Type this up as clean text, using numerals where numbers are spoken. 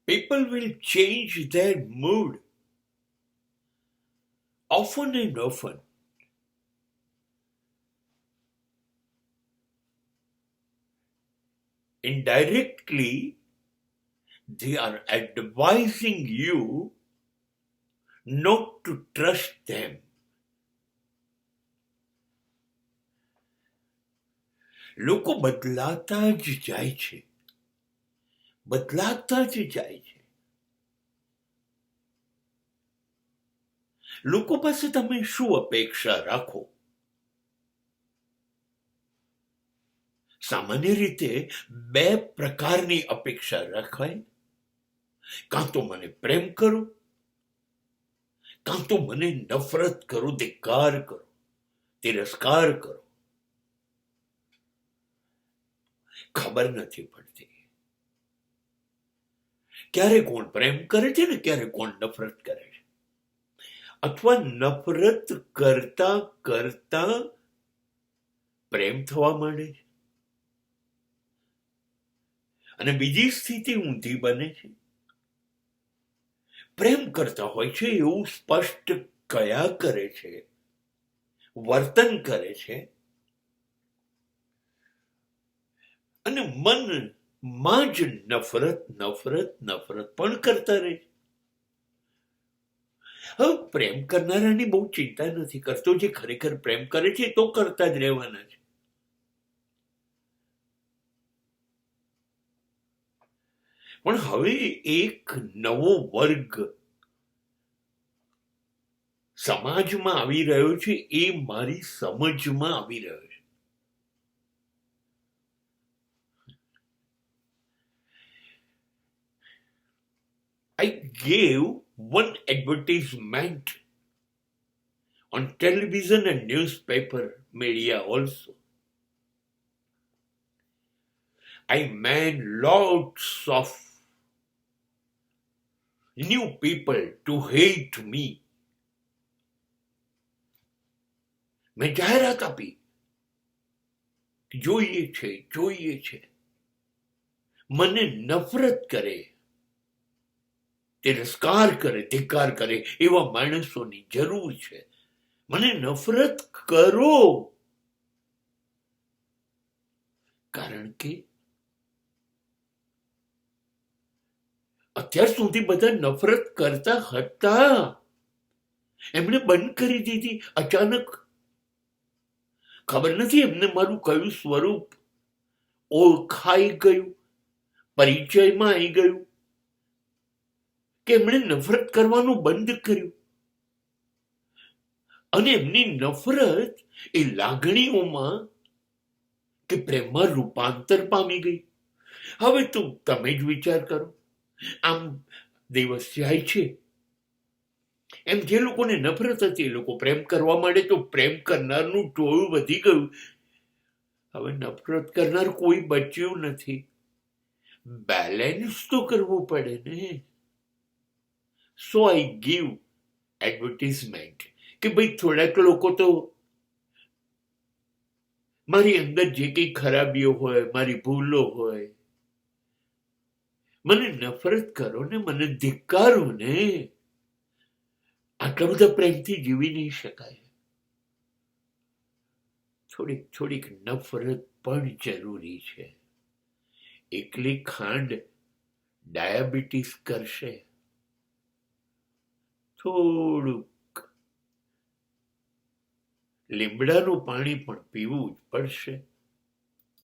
People will change their mood often and often. Indirectly, they are advising you not to trust them. લોકો બદલાતા જ જાય છે, બદલાતા જ જાય છે. લોકો પાસે તમે શું અપેક્ષા રાખો? સામાન્ય રીતે બે પ્રકારની અપેક્ષા રખાય. કાં તો મને પ્રેમ કરો, કાં તો મને નફરત કરો, ધિક્કાર કરો, તિરસ્કાર કરો. ખબર નથી પડતી ક્યારે કોણ પ્રેમ કરે છે ને ક્યારે કોણ નફરત કરે છે. અથવા નફરત કરતા કરતા પ્રેમ થવા માંડે છે. અને બીજી સ્થિતિ ઊંધી બને છે. પ્રેમ કરતા હોય છે એવું સ્પષ્ટ કયા કરે છે, વર્તન કરે છે, અને મનમાં જ નફરત નફરત નફરત પણ કરતા રહે. હવે પ્રેમ કરનારાની બહુ ચિંતા નથી કરતો. જે ખરેખર પ્રેમ કરે છે તો કરતા જ રહેવાના છે. પણ હવે એક નવો વર્ગ સમાજમાં આવી રહ્યો છે, એ મારી સમજમાં આવી રહ્યો છે. I gave one advertisement on television and newspaper media also. I made lots of new people to hate me. મેં જાહેરાત આપી, જોઈએ છે, મને નફરત કરે, તિરસ્કાર કરે, ધિક્કાર કરે એવા માણસોની જરૂર છે. મને નફરત કરો. કારણ કે અત્યાર સુધી બધા નફરત કરતા હતા, એમણે બંધ કરી દીધી. અચાનક ખબર નથી એમને મારું કયું સ્વરૂપ ઓળખાઈ ગયું, પરિચયમાં આવી ગયું, કે એમણે નફરત કરવાનું બંધ કર્યું. અને એમની નફરત એ લાગણીઓમાં કે પ્રેમમાં રૂપાંતર પામી ગઈ. હવે તો તમે જ વિચાર કરો. આમ દિવસ જાય છે, એમ જે લોકોને નફરત હતી એ લોકો પ્રેમ કરવા માંડે તો પ્રેમ કરનારનું ટોળું વધી ગયું. હવે નફરત કરનાર કોઈ બચ્યું નથી. બેલેન્સ તો કરવું પડે ને. સો આઈ ગીવ એડવર્ટિઝમેન્ટ કે ભાઈ થોડાક લોકો તો મારી અંદર જે કઈ ખરાબીઓ હોય, મારી ભૂલો હોય, મને નફરત કરો ને, મને ધિક્કારો ને. આટલા બધા પ્રેમથી જીવી નહીં શકાય. થોડીક નફરત પણ જરૂરી છે. એકલી ખાંડ ડાયાબિટીસ કરશે. થોડુંક લીમડાનું પાણી પણ પીવું જ પડશે.